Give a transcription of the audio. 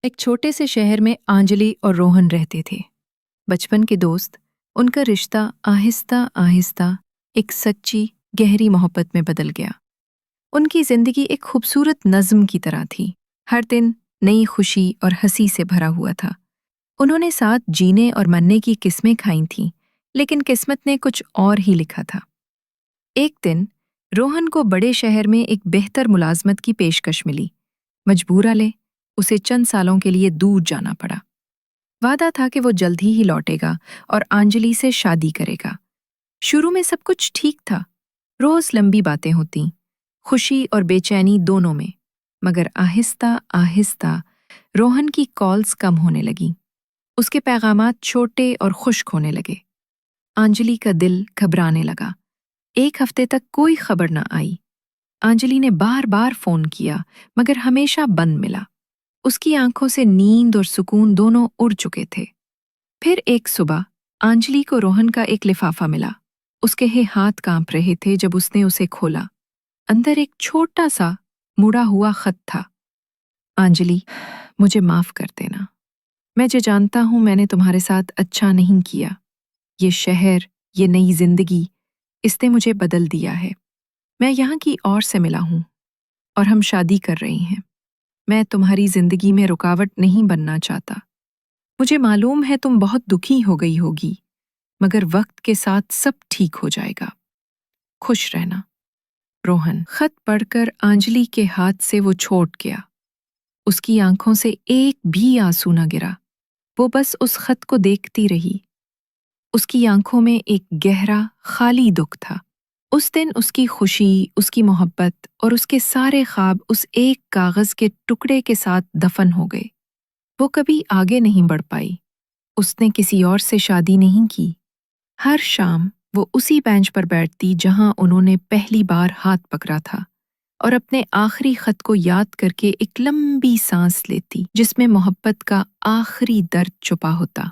ایک چھوٹے سے شہر میں آنجلی اور روہن رہتے تھے۔ بچپن کے دوست، ان کا رشتہ آہستہ آہستہ ایک سچی گہری محبت میں بدل گیا۔ ان کی زندگی ایک خوبصورت نظم کی طرح تھی، ہر دن نئی خوشی اور ہنسی سے بھرا ہوا تھا۔ انہوں نے ساتھ جینے اور مرنے کی قسمیں کھائی تھیں، لیکن قسمت نے کچھ اور ہی لکھا تھا۔ ایک دن روہن کو بڑے شہر میں ایک بہتر ملازمت کی پیشکش ملی۔ مجبورا اسے چند سالوں کے لیے دور جانا پڑا۔ وعدہ تھا کہ وہ جلد ہی لوٹے گا اور آنجلی سے شادی کرے گا۔ شروع میں سب کچھ ٹھیک تھا، روز لمبی باتیں ہوتیں، خوشی اور بے چینی دونوں میں، مگر آہستہ آہستہ روہن کی کالز کم ہونے لگیں۔ اس کے پیغامات چھوٹے اور خشک ہونے لگے۔ آنجلی کا دل گھبرانے لگا۔ ایک ہفتے تک کوئی خبر نہ آئی۔ آنجلی نے بار بار فون کیا، مگر ہمیشہ بند ملا۔ اس کی آنکھوں سے نیند اور سکون دونوں اڑ چکے تھے۔ پھر ایک صبح آنجلی کو روہن کا ایک لفافہ ملا۔ اس کے ہاتھ کانپ رہے تھے جب اس نے اسے کھولا۔ اندر ایک چھوٹا سا مڑا ہوا خط تھا۔ آنجلی، مجھے معاف کر دینا۔ میں جو جانتا ہوں میں نے تمہارے ساتھ اچھا نہیں کیا۔ یہ شہر، یہ نئی زندگی، اس نے مجھے بدل دیا ہے۔ میں یہاں کی اور سے ملا ہوں اور ہم شادی کر رہے ہیں۔ میں تمہاری زندگی میں رکاوٹ نہیں بننا چاہتا۔ مجھے معلوم ہے تم بہت دکھی ہو گئی ہوگی، مگر وقت کے ساتھ سب ٹھیک ہو جائے گا۔ خوش رہنا، روہن۔ خط پڑھ کر آنجلی کے ہاتھ سے وہ چھوٹ گیا۔ اس کی آنکھوں سے ایک بھی آنسو نہ گرا۔ وہ بس اس خط کو دیکھتی رہی۔ اس کی آنکھوں میں ایک گہرا، خالی دکھ تھا۔ اس دن اس کی خوشی، اس کی محبت اور اس کے سارے خواب اس ایک کاغذ کے ٹکڑے کے ساتھ دفن ہو گئے۔ وہ کبھی آگے نہیں بڑھ پائی۔ اس نے کسی اور سے شادی نہیں کی۔ ہر شام وہ اسی بینچ پر بیٹھتی جہاں انہوں نے پہلی بار ہاتھ پکڑا تھا، اور اپنے آخری خط کو یاد کر کے ایک لمبی سانس لیتی جس میں محبت کا آخری درد چھپا ہوتا۔